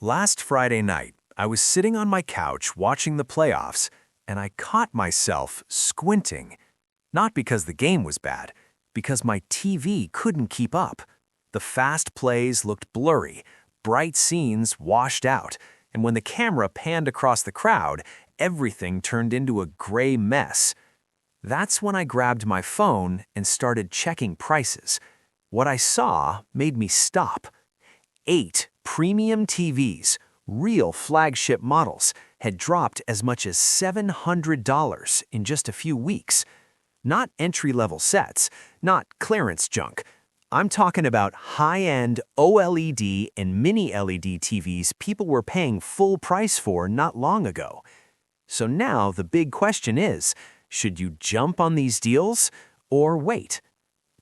Last Friday night, I was sitting on my couch watching the playoffs, and I caught myself squinting. Not because the game was bad, because my TV couldn't keep up. The fast plays looked blurry, bright scenes washed out, and when the camera panned across the crowd, everything turned into a gray mess. That's when I grabbed my phone and started checking prices. What I saw made me stop. 8 premium TVs, real flagship models, had dropped as much as $700 in just a few weeks. Not entry-level sets, not clearance junk. I'm talking about high-end OLED and mini-LED TVs people were paying full price for not long ago. So now the big question is, should you jump on these deals or wait?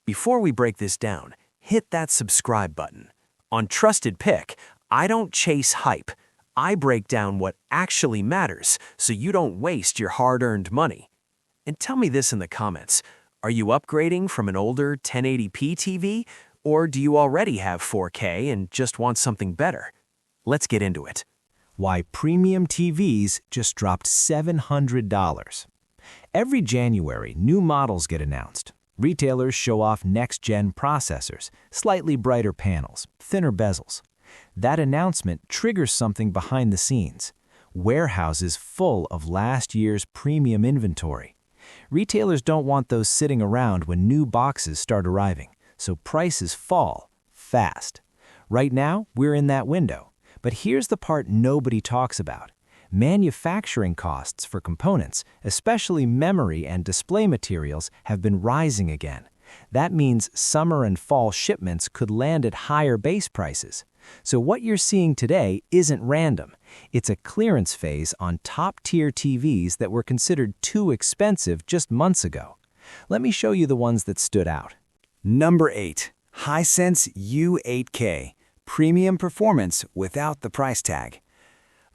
Before we break this down, hit that subscribe button. On Trusted Pick, I don't chase hype. I break down what actually matters so you don't waste your hard-earned money. And tell me this in the comments. Are you upgrading from an older 1080p TV, or do you already have 4K and just want something better? Let's get into it. Why premium TVs just dropped $700. Every January, new models get announced. Retailers show off next-gen processors, slightly brighter panels, thinner bezels. That announcement triggers something behind the scenes. Warehouses full of last year's premium inventory. Retailers don't want those sitting around when new boxes start arriving, so prices fall fast. Right now, we're in that window. But here's the part nobody talks about. Manufacturing costs for components, especially memory and display materials, have been rising again. That means summer and fall shipments could land at higher base prices. So what you're seeing today isn't random. It's a clearance phase on top-tier TVs that were considered too expensive just months ago. Let me show you the ones that stood out. Number 8. Hisense U8K. Premium performance without the price tag.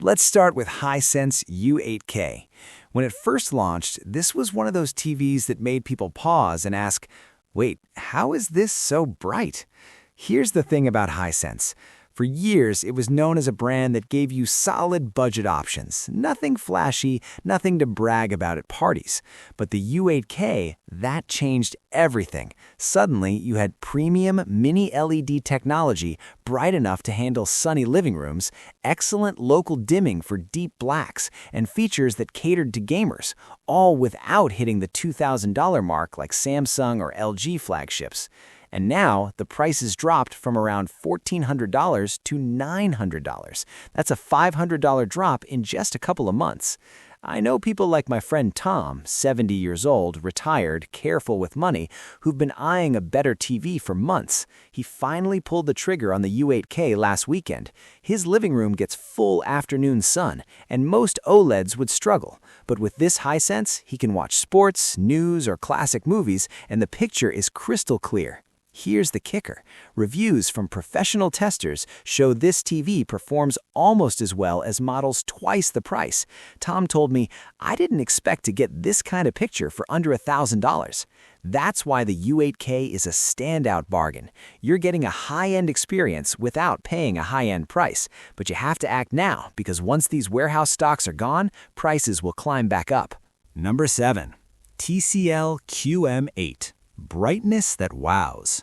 Let's start with Hisense U8K. When it first launched, this was one of those TVs that made people pause and ask, wait, how is this so bright? Here's the thing about Hisense. For years, it was known as a brand that gave you solid budget options. Nothing flashy, nothing to brag about at parties. But the U8K, that changed everything. Suddenly, you had premium mini-LED technology, bright enough to handle sunny living rooms, excellent local dimming for deep blacks, and features that catered to gamers, all without hitting the $2,000 mark like Samsung or LG flagships. And now, the prices dropped from around $1,400 to $900. That's a $500 drop in just a couple of months. I know people like my friend Tom, 70 years old, retired, careful with money, who've been eyeing a better TV for months. He finally pulled the trigger on the U8K last weekend. His living room gets full afternoon sun, and most OLEDs would struggle. But with this Hisense, he can watch sports, news, or classic movies, and the picture is crystal clear. Here's the kicker. Reviews from professional testers show this TV performs almost as well as models twice the price. Tom told me, I didn't expect to get this kind of picture for under $1,000. That's why the U8K is a standout bargain. You're getting a high-end experience without paying a high-end price. But you have to act now, because once these warehouse stocks are gone, prices will climb back up. Number 7. TCL QM8. Brightness that wows.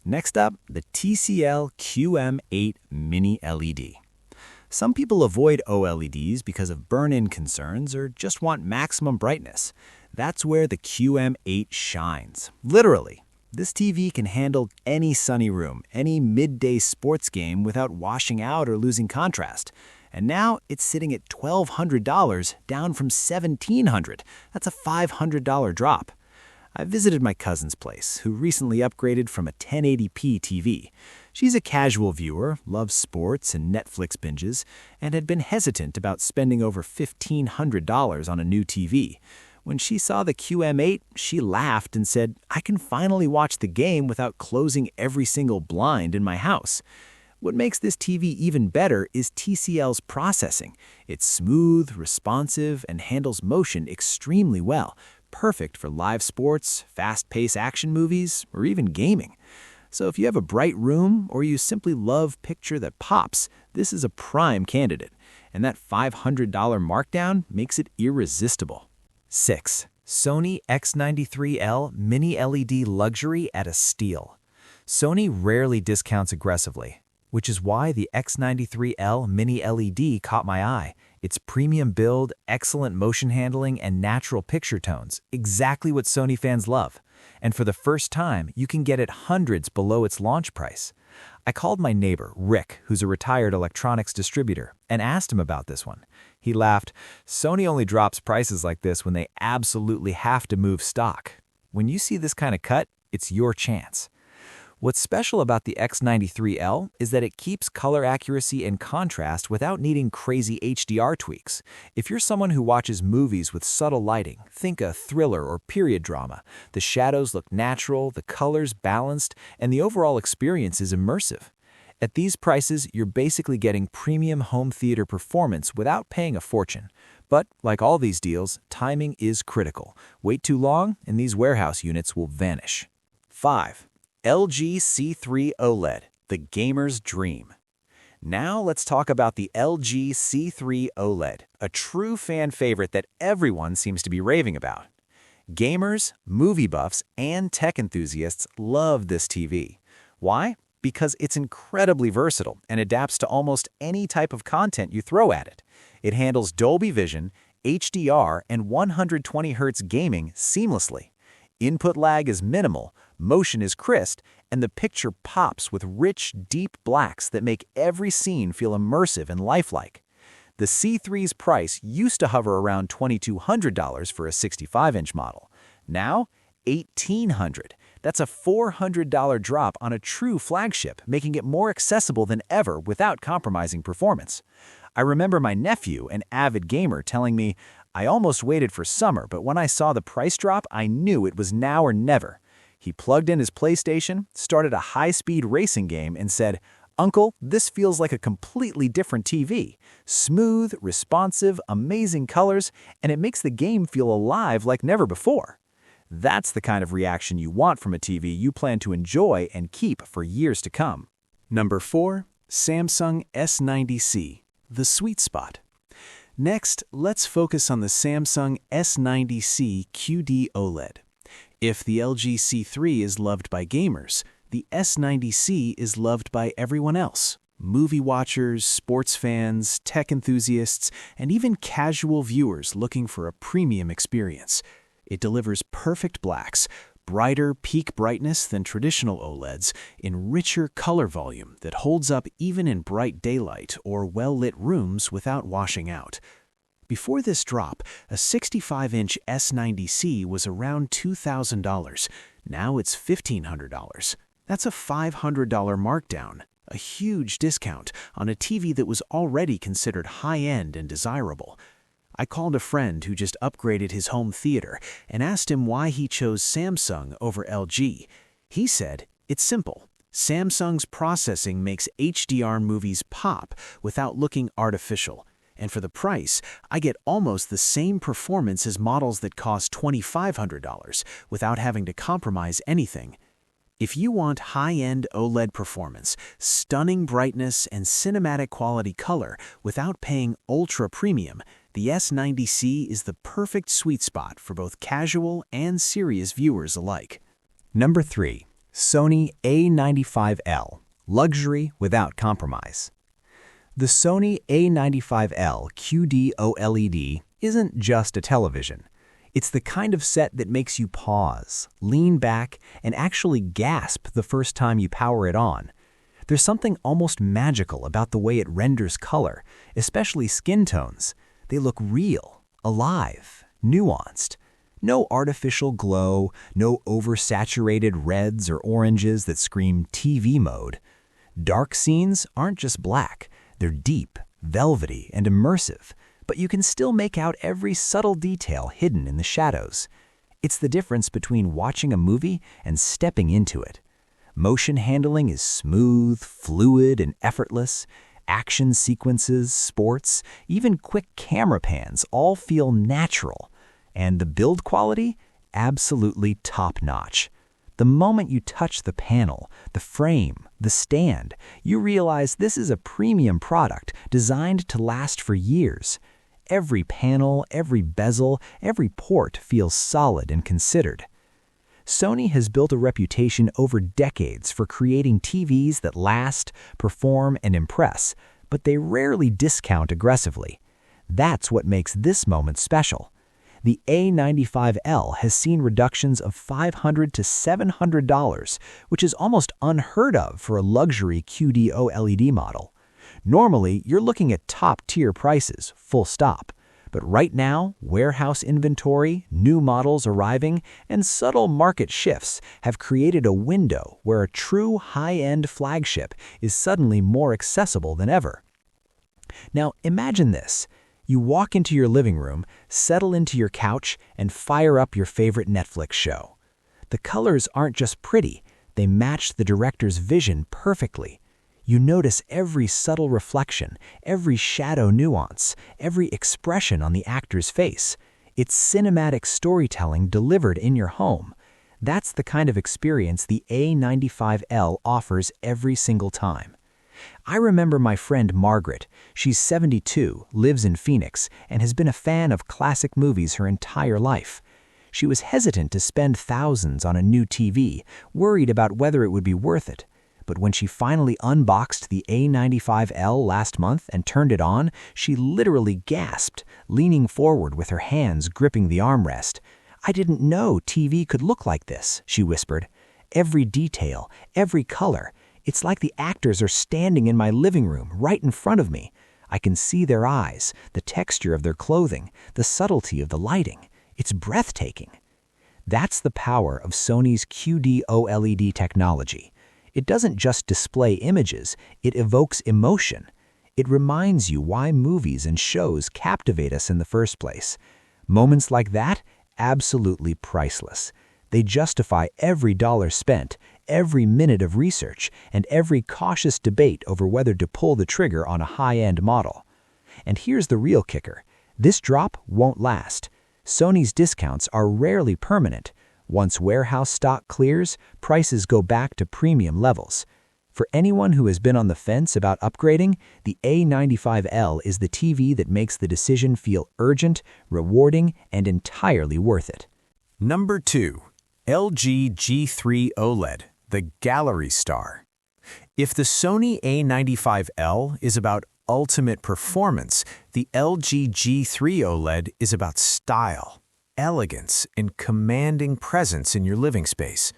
Next up, the TCL QM8 Mini LED. Some people avoid OLEDs because of burn-in concerns or just want maximum brightness. That's where the QM8 shines. Literally, this TV can handle any sunny room, any midday sports game without washing out or losing contrast. And now it's sitting at $1,200, down from $1,700. That's a $500 drop. I visited my cousin's place, who recently upgraded from a 1080p TV. She's a casual viewer, loves sports and Netflix binges, and had been hesitant about spending over $1,500 on a new TV. When she saw the QM8, she laughed and said, I can finally watch the game without closing every single blind in my house. What makes this TV even better is TCL's processing. It's smooth, responsive, and handles motion extremely well. Perfect for live sports, fast-paced action movies, or even gaming. So if you have a bright room or you simply love picture that pops, This is a prime candidate, and that $500 markdown makes it irresistible. 6. Sony X93L Mini LED Luxury at a steal. Sony rarely discounts aggressively, which is why the X93L Mini LED caught my eye. Its premium build, excellent motion handling, and natural picture tones, exactly what Sony fans love. And for the first time, you can get it hundreds below its launch price. I called my neighbor, Rick, who's a retired electronics distributor, and asked him about this one. He laughed, "Sony only drops prices like this when they absolutely have to move stock. When you see this kind of cut, it's your chance." What's special about the X93L is that it keeps color accuracy and contrast without needing crazy HDR tweaks. If you're someone who watches movies with subtle lighting, think a thriller or period drama, the shadows look natural, the colors balanced, and the overall experience is immersive. At these prices, you're basically getting premium home theater performance without paying a fortune. But like all these deals, timing is critical. Wait too long, and these warehouse units will vanish. 5. LG C3 OLED, the gamer's dream. Now let's talk about the LG C3 OLED, a true fan favorite that everyone seems to be raving about. Gamers, movie buffs, and tech enthusiasts love this TV. Why? Because it's incredibly versatile and adapts to almost any type of content you throw at it. It handles Dolby Vision, HDR, and 120Hz gaming seamlessly. Input lag is minimal, motion is crisp, and the picture pops with rich, deep blacks that make every scene feel immersive and lifelike. The C3's price used to hover around $2,200 for a 65-inch model. Now, $1,800. That's a $400 drop on a true flagship, making it more accessible than ever without compromising performance. I remember my nephew, an avid gamer, telling me, "I almost waited for summer, but when I saw the price drop, I knew it was now or never." He plugged in his PlayStation, started a high-speed racing game, and said, "Uncle, this feels like a completely different TV. Smooth, responsive, amazing colors, and it makes the game feel alive like never before." That's the kind of reaction you want from a TV you plan to enjoy and keep for years to come. Number 4. Samsung S90C, the sweet spot. Next, let's focus on the Samsung S90C QD OLED. If the LG C3 is loved by gamers, the S90C is loved by everyone else. Movie watchers, sports fans, tech enthusiasts, and even casual viewers looking for a premium experience. It delivers perfect blacks, brighter peak brightness than traditional OLEDs, in richer color volume that holds up even in bright daylight or well-lit rooms without washing out. Before this drop, a 65-inch S90C was around $2,000. Now it's $1,500. That's a $500 markdown, a huge discount on a TV that was already considered high-end and desirable. I called a friend who just upgraded his home theater and asked him why he chose Samsung over LG. He said, "It's simple. Samsung's processing makes HDR movies pop without looking artificial. And for the price, I get almost the same performance as models that cost $2,500 without having to compromise anything." If you want high-end OLED performance, stunning brightness, and cinematic quality color without paying ultra-premium, the S90C is the perfect sweet spot for both casual and serious viewers alike. Number 3. Sony A95L, luxury without compromise. The Sony A95L QD OLED isn't just a television. It's the kind of set that makes you pause, lean back, and actually gasp the first time you power it on. There's something almost magical about the way it renders color, especially skin tones. They look real, alive, nuanced. No artificial glow, no oversaturated reds or oranges that scream TV mode. Dark scenes aren't just black. They're deep, velvety, and immersive, but you can still make out every subtle detail hidden in the shadows. It's the difference between watching a movie and stepping into it. Motion handling is smooth, fluid, and effortless. Action sequences, sports, even quick camera pans all feel natural. And the build quality? Absolutely top-notch. The moment you touch the panel, the frame, the stand, you realize this is a premium product designed to last for years. Every panel, every bezel, every port feels solid and considered. Sony has built a reputation over decades for creating TVs that last, perform, and impress, but they rarely discount aggressively. That's what makes this moment special. The A95L has seen reductions of $500 to $700, which is almost unheard of for a luxury QD OLED model. Normally, you're looking at top-tier prices, full stop. But right now, warehouse inventory, new models arriving, and subtle market shifts have created a window where a true high-end flagship is suddenly more accessible than ever. Now, imagine this. You walk into your living room, settle into your couch, and fire up your favorite Netflix show. The colors aren't just pretty, they match the director's vision perfectly. You notice every subtle reflection, every shadow nuance, every expression on the actor's face. It's cinematic storytelling delivered in your home. That's the kind of experience the A95L offers every single time. I remember my friend Margaret. She's 72, lives in Phoenix, and has been a fan of classic movies her entire life. She was hesitant to spend thousands on a new TV, worried about whether it would be worth it. But when she finally unboxed the A95L last month and turned it on, she literally gasped, leaning forward with her hands gripping the armrest. "I didn't know TV could look like this," she whispered. "Every detail, every color. It's like the actors are standing in my living room, right in front of me. I can see their eyes, the texture of their clothing, the subtlety of the lighting. It's breathtaking." That's the power of Sony's QD OLED technology. It doesn't just display images, it evokes emotion. It reminds you why movies and shows captivate us in the first place. Moments like that, absolutely priceless. They justify every dollar spent, every minute of research, and every cautious debate over whether to pull the trigger on a high-end model. And here's the real kicker. This drop won't last. Sony's discounts are rarely permanent. Once warehouse stock clears, prices go back to premium levels. For anyone who has been on the fence about upgrading, the A95L is the TV that makes the decision feel urgent, rewarding, and entirely worth it. Number 2. LG G3 OLED, the Gallery Star. If the Sony A95L is about ultimate performance, the LG G3 OLED is about style, elegance, and commanding presence in your living space.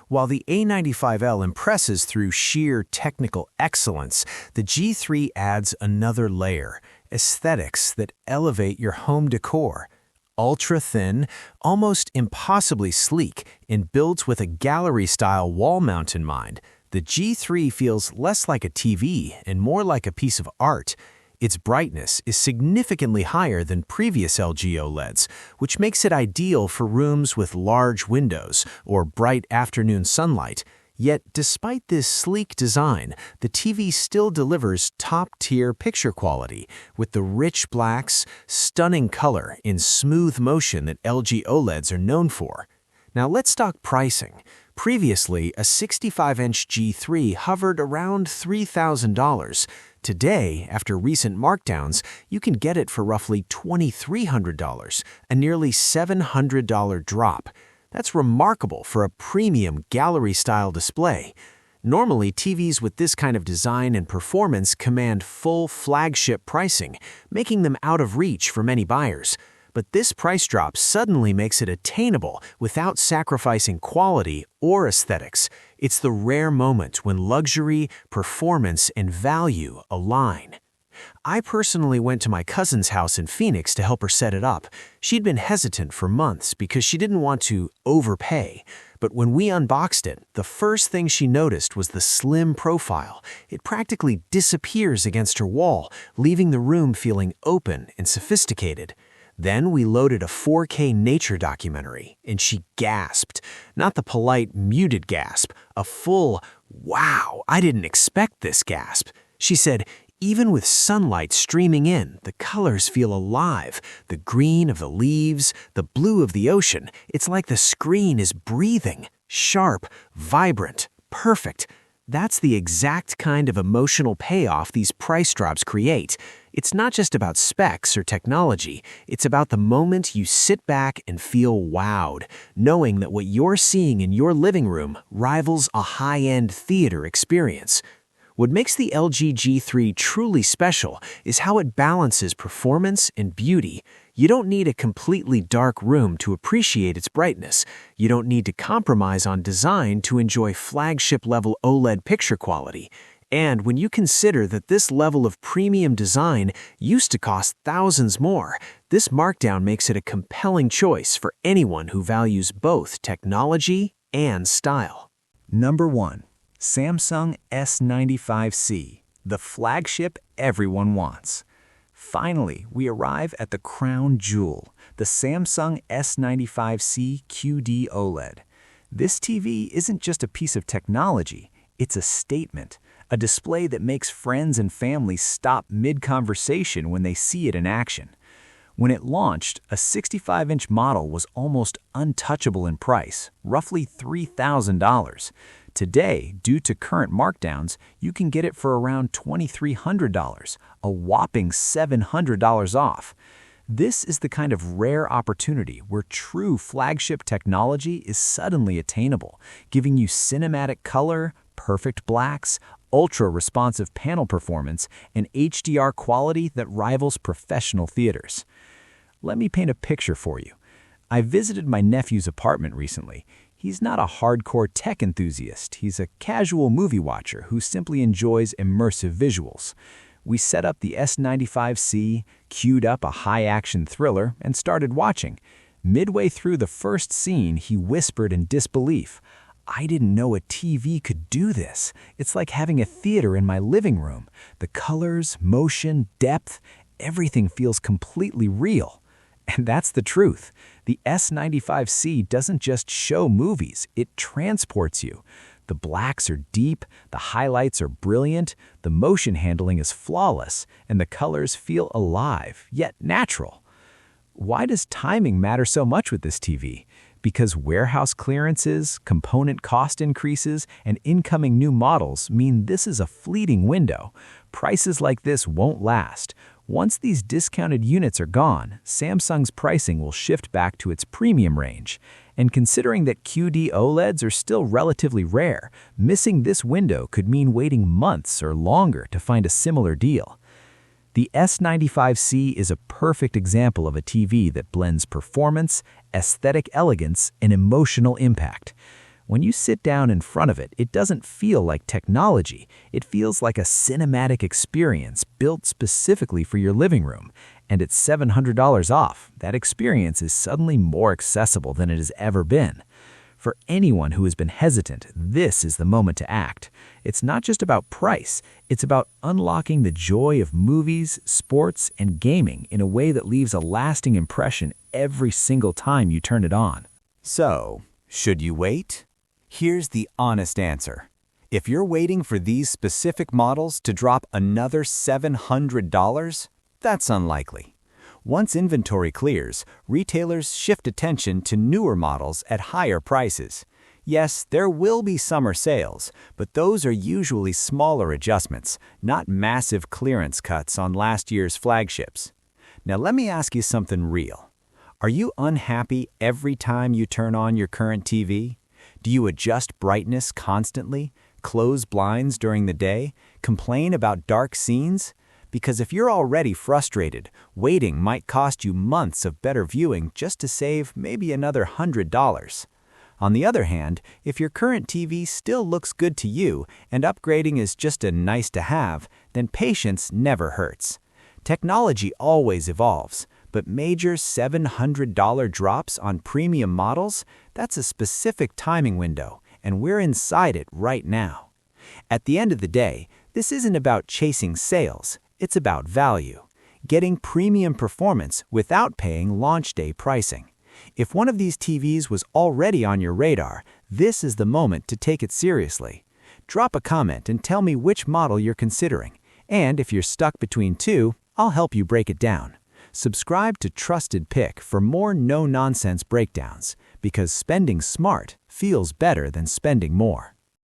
While the A95L impresses through sheer technical excellence, the G3 adds another layer, aesthetics that elevate your home decor. Ultra-thin, almost impossibly sleek, and built with a gallery-style wall mount in mind, the G3 feels less like a TV and more like a piece of art. Its brightness is significantly higher than previous LG OLEDs, which makes it ideal for rooms with large windows or bright afternoon sunlight. Yet, despite this sleek design, the TV still delivers top-tier picture quality with the rich blacks, stunning color, and smooth motion that LG OLEDs are known for. Now let's talk pricing. Previously, a 65-inch G3 hovered around $3,000. Today, after recent markdowns, you can get it for roughly $2,300, a nearly $700 drop. That's remarkable for a premium gallery-style display. Normally, TVs with this kind of design and performance command full flagship pricing, making them out of reach for many buyers. But this price drop suddenly makes it attainable without sacrificing quality or aesthetics. It's the rare moment when luxury, performance, and value align. I personally went to my cousin's house in Phoenix to help her set it up. She'd been hesitant for months because she didn't want to overpay. But when we unboxed it, the first thing she noticed was the slim profile. It practically disappears against her wall, leaving the room feeling open and sophisticated. Then we loaded a 4K nature documentary, and she gasped. Not the polite, muted gasp, a full, "Wow, I didn't expect this" gasp. She said, "Even with sunlight streaming in, the colors feel alive. The green of the leaves, the blue of the ocean, it's like the screen is breathing." sharp, vibrant, perfect. That's the exact kind of emotional payoff these price drops create. It's not just about specs or technology, it's about the moment you sit back and feel wowed, knowing that what you're seeing in your living room rivals a high-end theater experience. What makes the LG G3 truly special is how it balances performance and beauty. You don't need a completely dark room to appreciate its brightness. You don't need to compromise on design to enjoy flagship-level OLED picture quality. And when you consider that this level of premium design used to cost thousands more, this markdown makes it a compelling choice for anyone who values both technology and style. Number 1. Samsung S95C, the flagship everyone wants. Finally, we arrive at the crown jewel, the Samsung S95C QD OLED. This TV isn't just a piece of technology, it's a statement, a display that makes friends and family stop mid-conversation when they see it in action. When it launched, a 65-inch model was almost untouchable in price, roughly $3,000. Today, due to current markdowns, you can get it for around $2,300, a whopping $700 off. This is the kind of rare opportunity where true flagship technology is suddenly attainable, giving you cinematic color, perfect blacks, ultra-responsive panel performance, and HDR quality that rivals professional theaters. Let me paint a picture for you. I visited my nephew's apartment recently. He's not a hardcore tech enthusiast. He's a casual movie watcher who simply enjoys immersive visuals. We set up the S95C, queued up a high-action thriller, and started watching. Midway through the first scene, he whispered in disbelief, "I didn't know a TV could do this. It's like having a theater in my living room. The colors, motion, depth, everything feels completely real." And that's the truth. The S95C doesn't just show movies, it transports you. The blacks are deep, the highlights are brilliant, the motion handling is flawless, and the colors feel alive, yet natural. Why does timing matter so much with this TV? Because warehouse clearances, component cost increases, and incoming new models mean this is a fleeting window. Prices like this won't last. Once these discounted units are gone, Samsung's pricing will shift back to its premium range. And considering that QD OLEDs are still relatively rare, missing this window could mean waiting months or longer to find a similar deal. The S95C is a perfect example of a TV that blends performance, aesthetic elegance, and emotional impact. When you sit down in front of it, it doesn't feel like technology. It feels like a cinematic experience built specifically for your living room. And at $700 off, that experience is suddenly more accessible than it has ever been. For anyone who has been hesitant, this is the moment to act. It's not just about price, it's about unlocking the joy of movies, sports, and gaming in a way that leaves a lasting impression every single time you turn it on. So, should you wait? Here's the honest answer. If you're waiting for these specific models to drop another $700, that's unlikely. Once inventory clears, retailers shift attention to newer models at higher prices. Yes, there will be summer sales, but those are usually smaller adjustments, not massive clearance cuts on last year's flagships. Now let me ask you something real. Are you unhappy every time you turn on your current TV? Do you adjust brightness constantly, close blinds during the day, complain about dark scenes? Because if you're already frustrated, waiting might cost you months of better viewing just to save maybe another $100. On the other hand, if your current TV still looks good to you and upgrading is just a nice to have, then patience never hurts. Technology always evolves, but major $700 drops on premium models, that's a specific timing window, and we're inside it right now. At the end of the day, this isn't about chasing sales, it's about value. Getting premium performance without paying launch day pricing. If one of these TVs was already on your radar, this is the moment to take it seriously. Drop a comment and tell me which model you're considering. And if you're stuck between two, I'll help you break it down. Subscribe to Trusted Pick for more no-nonsense breakdowns, because spending smart feels better than spending more.